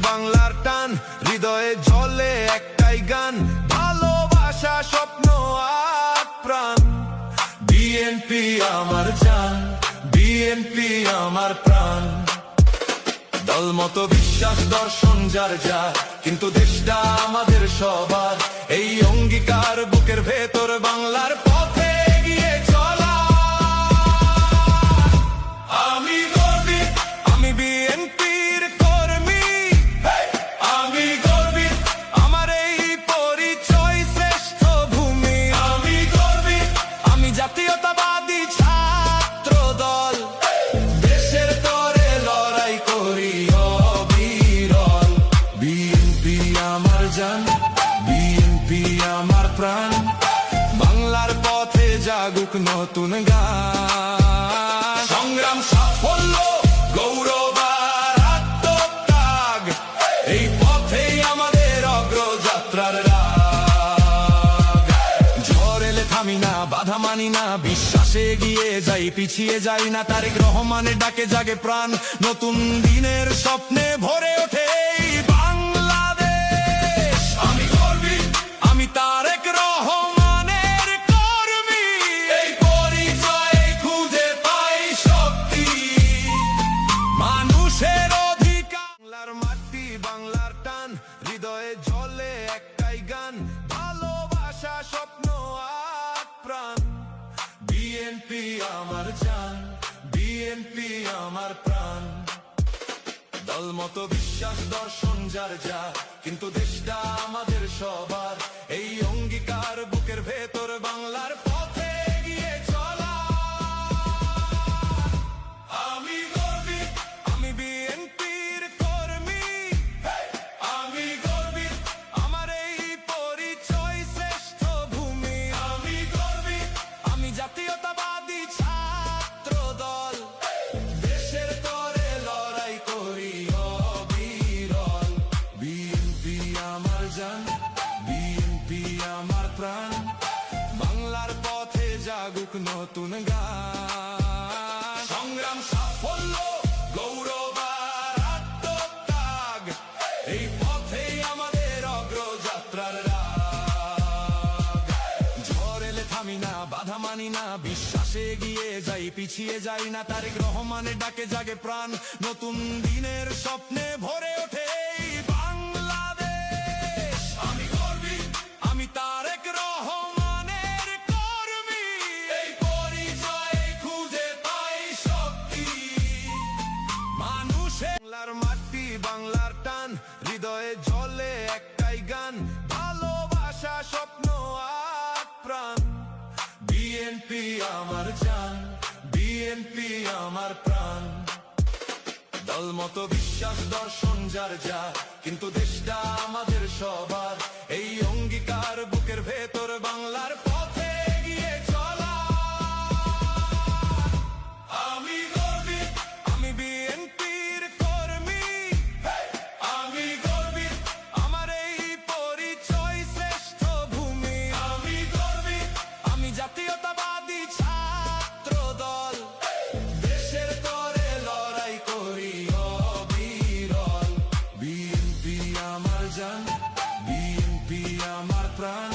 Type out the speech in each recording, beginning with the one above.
বাংলার টান, হৃদয়ে জ্বলে একটাই গান, ভালোবাসা স্বপ্ন আর প্রাণ। বিএনপি আমার জান, বিএনপি আমার প্রাণ। দল মত বিশ্বাস দর্শন যার যার, কিন্তু দেশটা আমাদের সবার। এই অঙ্গীকার বুকের ভেতর, বাংলার পথে এগিয়ে চলা। আমি গর্বিত, আমি বিএনপির কর্মী। আমি গর্বিত, আমার এই পরিচয় শ্রেষ্ঠ ভূমি। আমি গর্বিত, আমি জাতীয়তাবাদী ছাত্র দল, দেশের তরে লড়াই করি অবিরল। বিএনপি আমার জান, বিএনপি আমার প্রাণ। বাংলার পথে জাগুক নতুন গান। সংগ্রাম সাফল্য গৌরব আর আত্মত্যাগ, এই পথেই আমাদের অগ্রযাত্রার রাগ। ঝড় এলে থামি না, বাধা মানি না, বিশ্বাসে এগিয়ে যাই, পিছিয়ে যাই না। তারেক রহমানের ডাকে জাগে প্রাণ, নতুন দিনের স্বপ্নে ভরে ওঠে এই বাংলাদেশ। আমি গর্বিত, আমি তারেক রহমানের কর্মী। এই পরিচয়ে খুঁজে পাই শক্তি, মানুষের অধিকার। বাংলার মাটি, বাংলার টান, হৃদয়ে জ্বলে একটাই গান, ভালোবাসা স্বপ্ন আর প্রাণ। বিএনপি আমার জান, বিএনপি আমার প্রাণ। দল মত বিশ্বাস দর্শন যার যার, কিন্তু দেশটা আমাদের সবার। এই অঙ্গীকার বুকের ভেতর, বাংলার পথে এগিয়ে চলা। আমি গর্বিত, আমি বিএনপির কর্মী। আমি গর্বিত, আমার এই পরিচয় শ্রেষ্ঠ ভূমি। আমি গর্বিত, আমি জাতীয়তাবাদী ছাত্র দল, দেশের তরে লড়াই করি অবিরল। বিএনপি আমার জান, বিএনপি আমার প্রাণ। বাংলার পথে জাগুক নতুন গান। সংগ্রাম সাফল্য গৌরব আর আত্মত্যাগ, এই পথেই আমাদের অগ্রযাত্রার রাগ। ঝড় এলে থামি না, বাধা মানি না, বিশ্বাসে এগিয়ে যাই, পিছিয়ে যাই না। তারেক রহমানের ডাকে জাগে প্রাণ, নতুন দিনের স্বপ্নে ভরে ওঠে এই বাংলাদেশ। আমি গর্বিত, আমি তারেক রহমানের কর্মী। এই পরিচয়ে খুঁজে পাই শক্তি, মানুষের। বাংলার মাটি, বাংলার টান, হৃদয়ে জ্বলে একটাই গান, ভালোবাসা স্বপ্ন আর প্রাণ। বিএনপি আমার জান, বিএনপি আমার প্রাণ। দল মত বিশ্বাস দর্শন যার যার, কিন্তু দেশটা আমাদের সবার। এই অঙ্গীকার বুকের ভেতর, বাংলার পথে এগিয়ে চলা। আমি গর্বিত, আমি বিএনপির কর্মী। আমি গর্বিত, আমার এই পরিচয় শ্রেষ্ঠ ভূমি। আমি গর্বিত, আমি জাতীয়তাবাদী ছাত্র দল, দেশের তরে লড়াই করি অবিরল। বিএনপি আমার জান, বিএনপি আমার প্রাণ।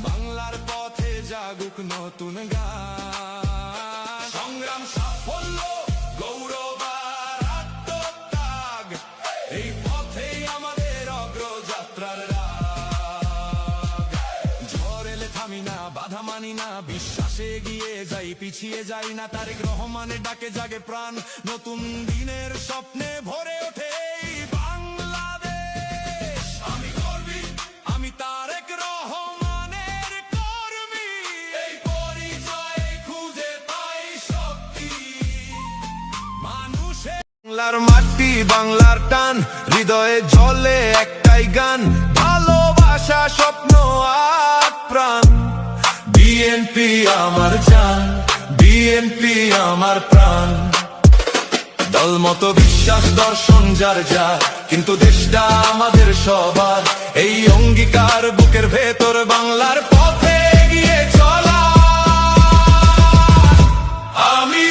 বাংলার পথে জাগুক নতুন গান। সংগ্রাম সাফল্য গৌরব আর আত্মত্যাগ, এই পথেই আমাদের অগ্রযাত্রার রাগ। ঝড় এলে থামি না, বাধা মানি না, বিশ্বাসে এগিয়ে যাই, পিছিয়ে যাই না। তারেক রহমানের ডাকে জাগে প্রাণ, নতুন দিনের স্বপ্নে ভরে ওঠে এই বাংলাদেশ। আমি গর্বিত, আমি তারেক রহমানের কর্মী। এই পরিচয়ে খুঁজে পাই শক্তি, মানুষের। বাংলার মাটি, বাংলার টান, হৃদয়ে জ্বলে একটাই গান, ভালোবাসা স্বপ্ন আর প্রাণ। বিএনপি আমার জান, বিএনপি আমার প্রাণ। দল মত বিশ্বাস দর্শন যার যার, কিন্তু দেশটা আমাদের সবার। এই অঙ্গীকার বুকের ভেতর, বাংলার পথে এগিয়ে চলা। আমি